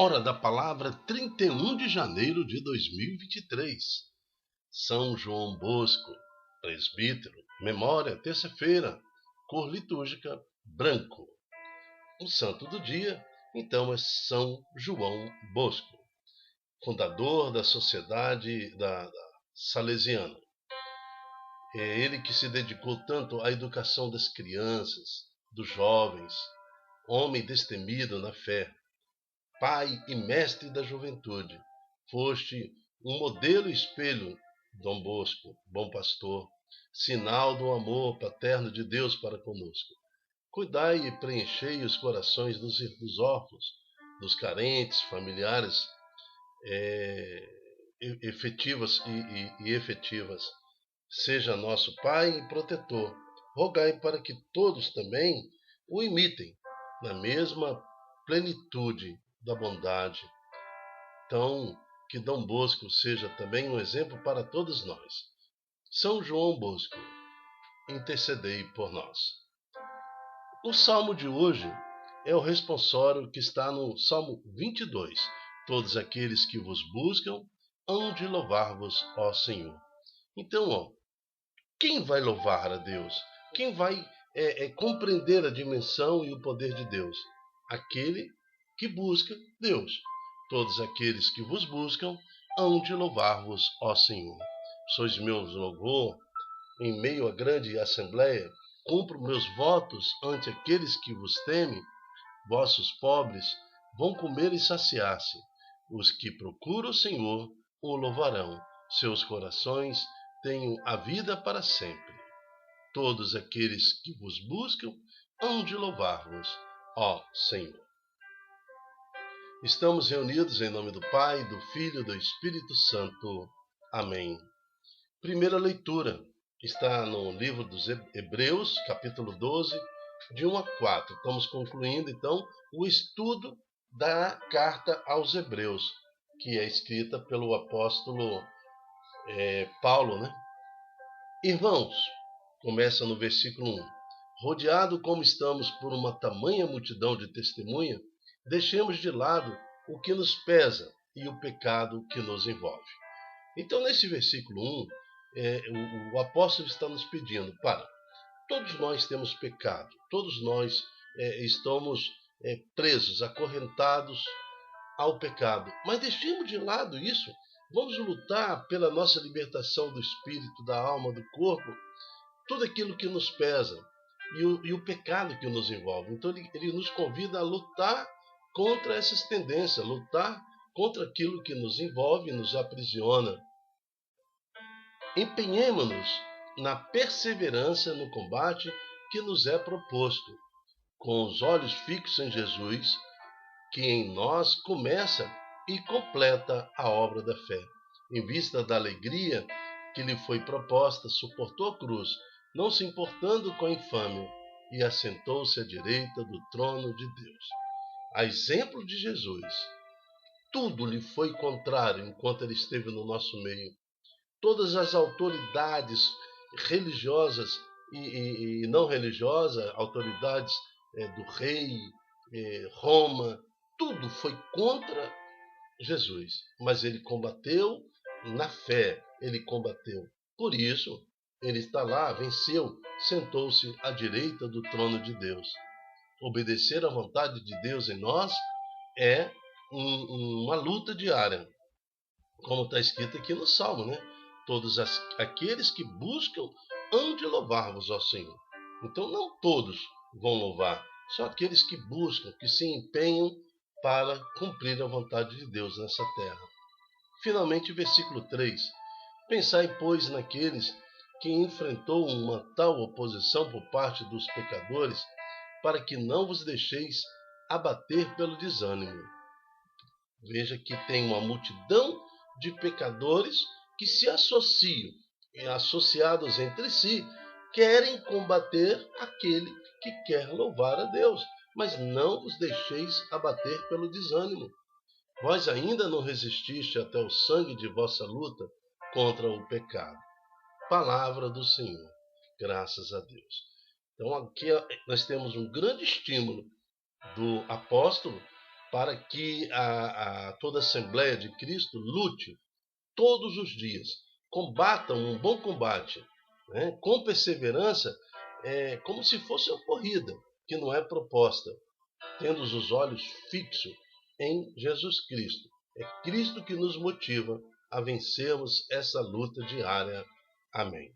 Hora da palavra, 31 de janeiro de 2023. São João Bosco, presbítero, memória, terça-feira, cor litúrgica, branco. O santo do dia, então, é São João Bosco, fundador da Sociedade da Salesiana. É ele que se dedicou tanto à educação das crianças, dos jovens, homem destemido na fé, pai e mestre da juventude. Foste um modelo e espelho, Dom Bosco, bom pastor, sinal do amor paterno de Deus para conosco. Cuidai e preenchei os corações dos órfãos, dos carentes, familiares, efetivas e efetivas. Seja nosso Pai e protetor. Rogai para que todos também o imitem na mesma plenitude da bondade. Então, que Dom Bosco seja também um exemplo para todos nós. São João Bosco, intercedei por nós. O salmo de hoje é o responsório que está no Salmo 22. Todos aqueles que vos buscam hão de louvar-vos, ó Senhor. Então, quem vai louvar a Deus? Quem vai compreender a dimensão e o poder de Deus? Aquele que busca Deus. Todos aqueles que vos buscam hão de louvar-vos, ó Senhor. Sois meu louvor em meio à grande assembleia. Cumpro meus votos ante aqueles que vos temem. Vossos pobres vão comer e saciar-se. Os que procuram o Senhor o louvarão. Seus corações tenham a vida para sempre. Todos aqueles que vos buscam hão de louvar-vos, ó Senhor. Estamos reunidos em nome do Pai, do Filho e do Espírito Santo. Amém. Primeira leitura está no livro dos Hebreus, capítulo 12, de 1 a 4. Estamos concluindo, então, o estudo da carta aos Hebreus, que é escrita pelo apóstolo Paulo, né? Irmãos, começa no versículo 1. Rodeado como estamos por uma tamanha multidão de testemunha, deixemos de lado o que nos pesa e o pecado que nos envolve. Então, nesse versículo 1, o apóstolo está nos pedindo todos nós temos pecado, todos nós estamos presos, acorrentados ao pecado. Mas deixemos de lado isso, vamos lutar pela nossa libertação do espírito, da alma, do corpo, tudo aquilo que nos pesa e o pecado que nos envolve. Então ele nos convida a lutar contra essas tendências, lutar contra aquilo que nos envolve e nos aprisiona. Empenhemo-nos na perseverança no combate que nos é proposto, com os olhos fixos em Jesus, que em nós começa e completa a obra da fé. Em vista da alegria que lhe foi proposta, suportou a cruz, não se importando com a infâmia, e assentou-se à direita do trono de Deus. A exemplo de Jesus, tudo lhe foi contrário enquanto ele esteve no nosso meio. Todas as autoridades religiosas e não religiosas, autoridades do rei, Roma, tudo foi contra Jesus. Mas ele combateu na fé, ele combateu. Por isso, ele está lá, venceu, sentou-se à direita do trono de Deus. Obedecer à vontade de Deus em nós é uma luta diária, como está escrito aqui no Salmo, né? Todos aqueles que buscam hão de louvar-vos, ó Senhor. Então não todos vão louvar, só aqueles que buscam, que se empenham para cumprir a vontade de Deus nessa terra. Finalmente, versículo 3. Pensai, pois, naqueles que enfrentou uma tal oposição por parte dos pecadores, para que não vos deixeis abater pelo desânimo. Veja que tem uma multidão de pecadores que se associam, associados entre si, querem combater aquele que quer louvar a Deus. Mas não vos deixeis abater pelo desânimo. Vós ainda não resististe até o sangue de vossa luta contra o pecado. Palavra do Senhor. Graças a Deus. Então aqui nós temos um grande estímulo do apóstolo para que toda a Assembleia de Cristo lute todos os dias, combatam um bom combate, né, com perseverança, como se fosse uma corrida, que não é proposta, tendo os olhos fixos em Jesus Cristo. É Cristo que nos motiva a vencermos essa luta diária. Amém.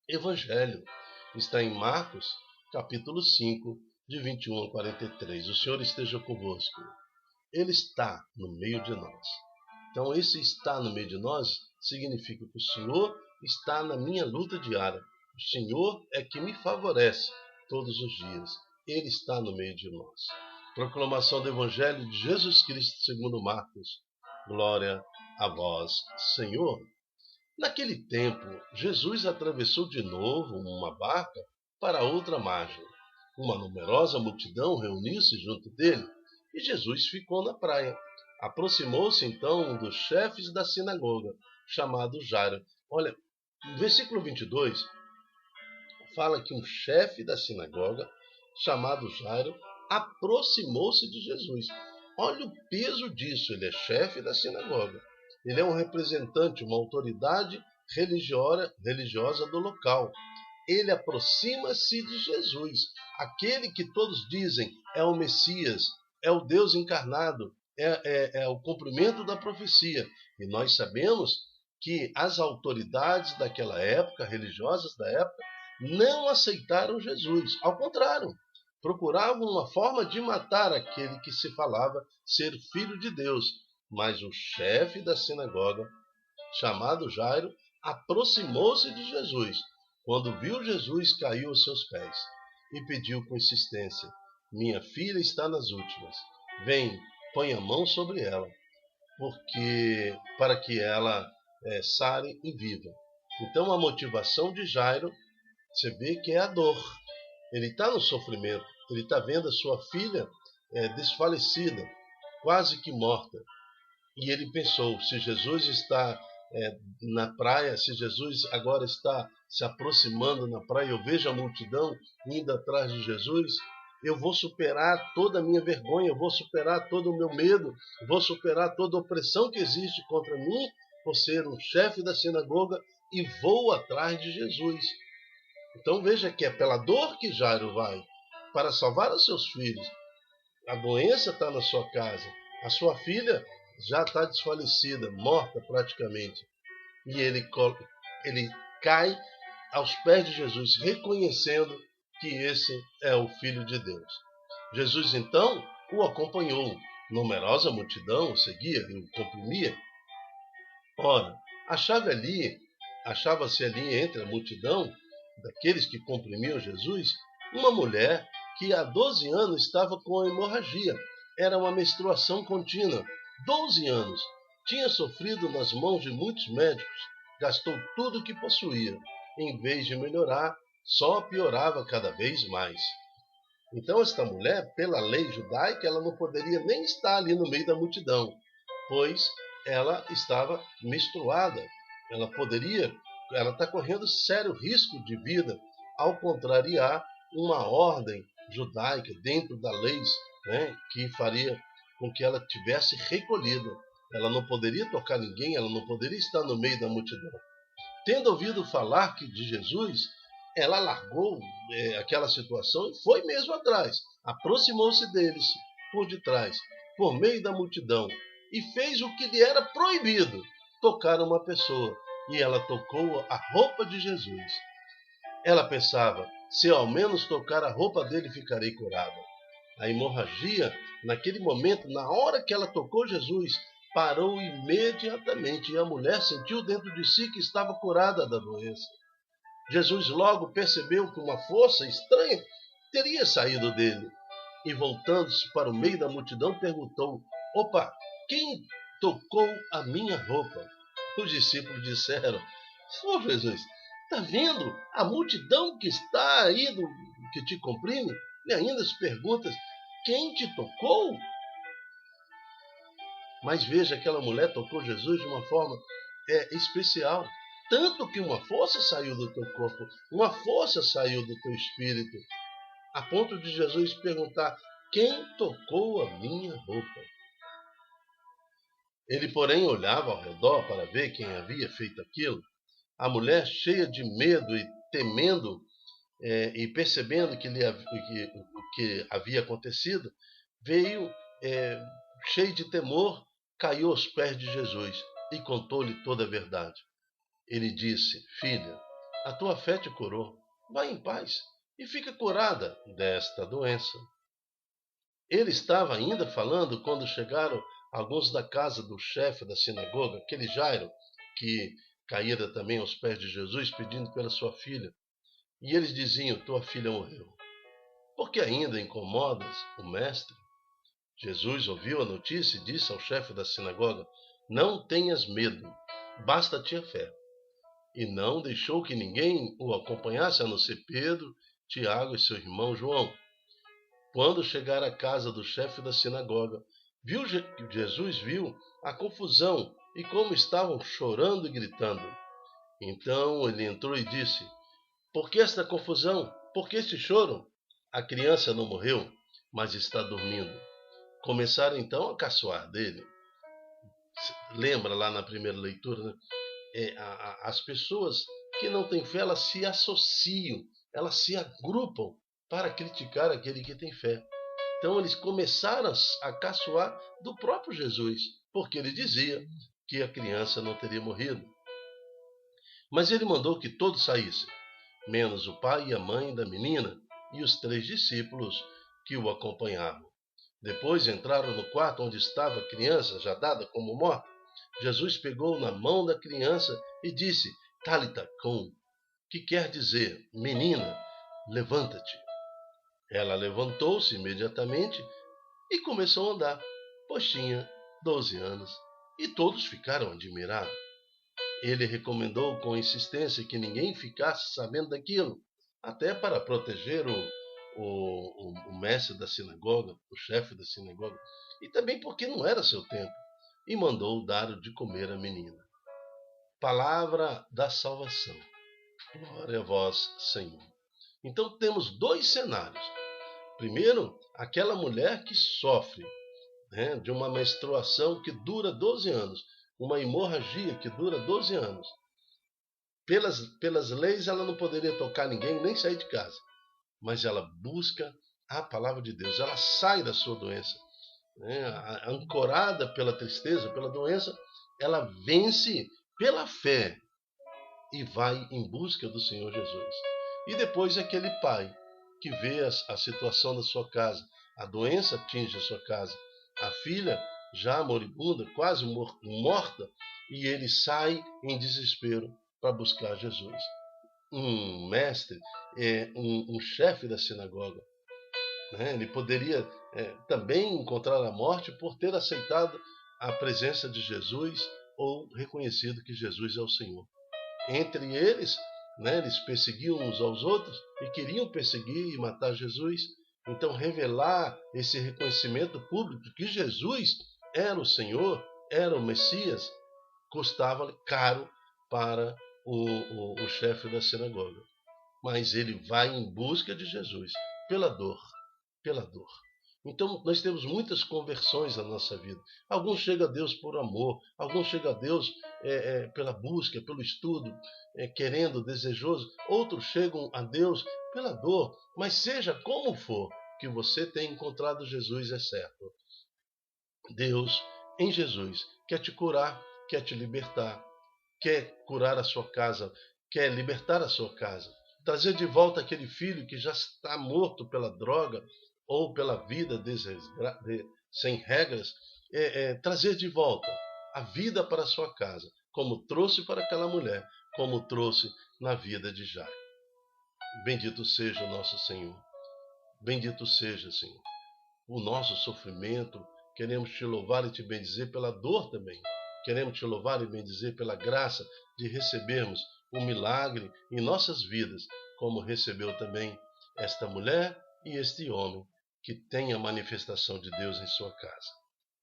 Evangelho está em Marcos, capítulo 5, de 21 a 43. O Senhor esteja convosco. Ele está no meio de nós. Então, esse estar no meio de nós significa que o Senhor está na minha luta diária. O Senhor é que me favorece todos os dias. Ele está no meio de nós. Proclamação do Evangelho de Jesus Cristo segundo Marcos. Glória a vós, Senhor. Naquele tempo, Jesus atravessou de novo uma barca para outra margem. Uma numerosa multidão reuniu-se junto dele e Jesus ficou na praia. Aproximou-se então um dos chefes da sinagoga, chamado Jairo. Olha, no versículo 22, fala que um chefe da sinagoga, chamado Jairo, aproximou-se de Jesus. Olha o peso disso, ele é chefe da sinagoga. Ele é um representante, uma autoridade religiosa do local. Ele aproxima-se de Jesus, aquele que todos dizem é o Messias, é o Deus encarnado, é o cumprimento da profecia. E nós sabemos que as autoridades daquela época, religiosas da época, não aceitaram Jesus. Ao contrário, procuravam uma forma de matar aquele que se falava ser filho de Deus. Mas o chefe da sinagoga, chamado Jairo, aproximou-se de Jesus. Quando viu Jesus, caiu aos seus pés e pediu com insistência: minha filha está nas últimas. Vem, põe a mão sobre ela, para que ela sare e viva. Então a motivação de Jairo, você vê que é a dor. Ele está no sofrimento, ele está vendo a sua filha desfalecida, quase que morta. E ele pensou, se Jesus está na praia, se Jesus agora está se aproximando na praia, eu vejo a multidão indo atrás de Jesus, eu vou superar toda a minha vergonha, eu vou superar todo o meu medo, vou superar toda a opressão que existe contra mim, por ser um chefe da sinagoga, e vou atrás de Jesus. Então veja que é pela dor que Jairo vai, para salvar os seus filhos. A doença está na sua casa, a sua filha já está desfalecida, morta praticamente. E ele cai aos pés de Jesus, reconhecendo que esse é o Filho de Deus. Jesus então o acompanhou. Numerosa multidão o seguia e o comprimia. Ora, achava-se ali entre a multidão daqueles que comprimiam Jesus, uma mulher que há 12 anos estava com hemorragia. Era uma menstruação contínua. 12 anos. Tinha sofrido nas mãos de muitos médicos. Gastou tudo o que possuía. Em vez de melhorar, só piorava cada vez mais. Então esta mulher, pela lei judaica, ela não poderia nem estar ali no meio da multidão, pois ela estava menstruada. Ela está correndo sério risco de vida ao contrariar uma ordem judaica dentro da lei, né, que faria com que ela tivesse recolhida. Ela não poderia tocar ninguém, ela não poderia estar no meio da multidão. Tendo ouvido falar de Jesus, ela largou aquela situação e foi mesmo atrás. Aproximou-se deles por detrás, por meio da multidão, e fez o que lhe era proibido, tocar uma pessoa. E ela tocou a roupa de Jesus. Ela pensava, se ao menos tocar a roupa dele, ficarei curada. A hemorragia, naquele momento, na hora que ela tocou Jesus, parou imediatamente, e a mulher sentiu dentro de si que estava curada da doença. Jesus logo percebeu que uma força estranha teria saído dele, e voltando-se para o meio da multidão, perguntou: opa, quem tocou a minha roupa? Os discípulos disseram: Senhor Jesus, está vendo a multidão que está aí, que te comprime? E ainda se pergunta: quem te tocou? Mas veja, aquela mulher tocou Jesus de uma forma especial. Tanto que uma força saiu do teu corpo, uma força saiu do teu espírito, a ponto de Jesus perguntar: quem tocou a minha roupa? Ele, porém, olhava ao redor para ver quem havia feito aquilo. A mulher, cheia de medo e temendo, e percebendo o que havia acontecido, veio cheio de temor, caiu aos pés de Jesus e contou-lhe toda a verdade. Ele disse: filha, a tua fé te curou. Vai em paz e fica curada desta doença. Ele estava ainda falando quando chegaram alguns da casa do chefe da sinagoga, aquele Jairo, que caíra também aos pés de Jesus, pedindo pela sua filha. E eles diziam: tua filha morreu. Por que ainda incomodas o mestre? Jesus ouviu a notícia e disse ao chefe da sinagoga: não tenhas medo, basta-te a fé. E não deixou que ninguém o acompanhasse, a não ser Pedro, Tiago e seu irmão João. Quando chegaram à casa do chefe da sinagoga, Jesus viu a confusão e como estavam chorando e gritando. Então ele entrou e disse: por que esta confusão? Por que este choro? A criança não morreu, mas está dormindo. Começaram então a caçoar dele. Lembra lá na primeira leitura, né? As pessoas que não têm fé, elas se associam, elas se agrupam para criticar aquele que tem fé. Então eles começaram a caçoar do próprio Jesus, porque ele dizia que a criança não teria morrido. Mas ele mandou que todos saíssem, menos o pai e a mãe da menina e os 3 discípulos que o acompanhavam. Depois entraram no quarto onde estava a criança, já dada como morta. Jesus pegou na mão da criança e disse: Talita cum, que quer dizer: menina, levanta-te. Ela levantou-se imediatamente e começou a andar, pois tinha 12 anos, e todos ficaram admirados. Ele recomendou com insistência que ninguém ficasse sabendo daquilo, até para proteger o mestre da sinagoga, o chefe da sinagoga, e também porque não era seu tempo, e mandou dar de comer à menina. Palavra da salvação. Glória a vós, Senhor. Então temos 2 cenários. Primeiro, aquela mulher que sofre, de uma menstruação que dura 12 anos, uma hemorragia que dura 12 anos. Pelas leis, ela não poderia tocar ninguém, nem sair de casa. Mas ela busca a palavra de Deus. Ela sai da sua doença. Ancorada pela tristeza, pela doença, ela vence pela fé e vai em busca do Senhor Jesus. E depois aquele pai que vê a situação da sua casa. A doença atinge a sua casa. A filha já moribunda, quase morta, e ele sai em desespero para buscar Jesus. Um mestre, um chefe da sinagoga, ele poderia também encontrar a morte por ter aceitado a presença de Jesus ou reconhecido que Jesus é o Senhor. Entre eles, eles perseguiam uns aos outros e queriam perseguir e matar Jesus. Então, revelar esse reconhecimento público de que Jesus era o Senhor, era o Messias, custava caro para o chefe da sinagoga. Mas ele vai em busca de Jesus pela dor. Pela dor. Então, nós temos muitas conversões na nossa vida. Alguns chegam a Deus por amor, alguns chegam a Deus pela busca, pelo estudo, querendo, desejoso. Outros chegam a Deus pela dor. Mas seja como for que você tenha encontrado Jesus, é certo. Deus, em Jesus, quer te curar, quer te libertar, quer curar a sua casa, quer libertar a sua casa. Trazer de volta aquele filho que já está morto pela droga, ou pela vida sem regras, trazer de volta a vida para a sua casa, como trouxe para aquela mulher, como trouxe na vida de Jairo. Bendito seja o nosso Senhor. Bendito seja, Senhor. O nosso sofrimento, queremos te louvar e te bendizer pela dor também. Queremos te louvar e bendizer pela graça de recebermos um milagre em nossas vidas, como recebeu também esta mulher e este homem, que tem a manifestação de Deus em sua casa.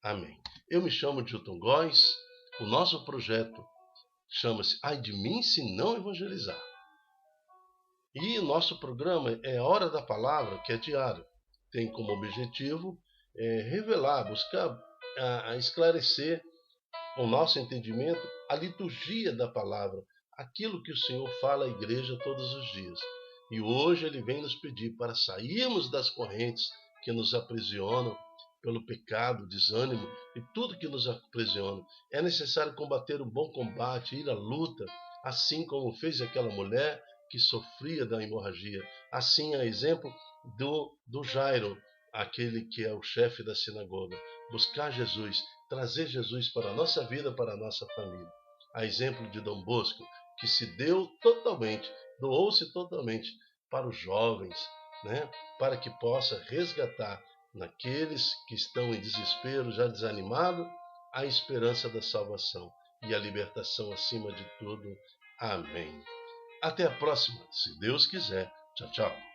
Amém. Eu me chamo Dilton Góes. O nosso projeto chama-se Ai de mim se não evangelizar. E o nosso programa é a Hora da Palavra, que é diário. tem como objetivo revelar, buscar a esclarecer o nosso entendimento, a liturgia da palavra, aquilo que o Senhor fala à igreja todos os dias. E hoje ele vem nos pedir para sairmos das correntes que nos aprisionam pelo pecado, desânimo e tudo que nos aprisiona. É necessário combater o bom combate, ir à luta, assim como fez aquela mulher que sofria da hemorragia. Assim, a exemplo do Jairo, aquele que é o chefe da sinagoga. Buscar Jesus, trazer Jesus para a nossa vida, para a nossa família. A exemplo de Dom Bosco, que se deu totalmente, doou-se totalmente para os jovens, né? Para que possa resgatar naqueles que estão em desespero, já desanimado, a esperança da salvação e a libertação acima de tudo. Amém. Até a próxima, se Deus quiser. Tchau, tchau.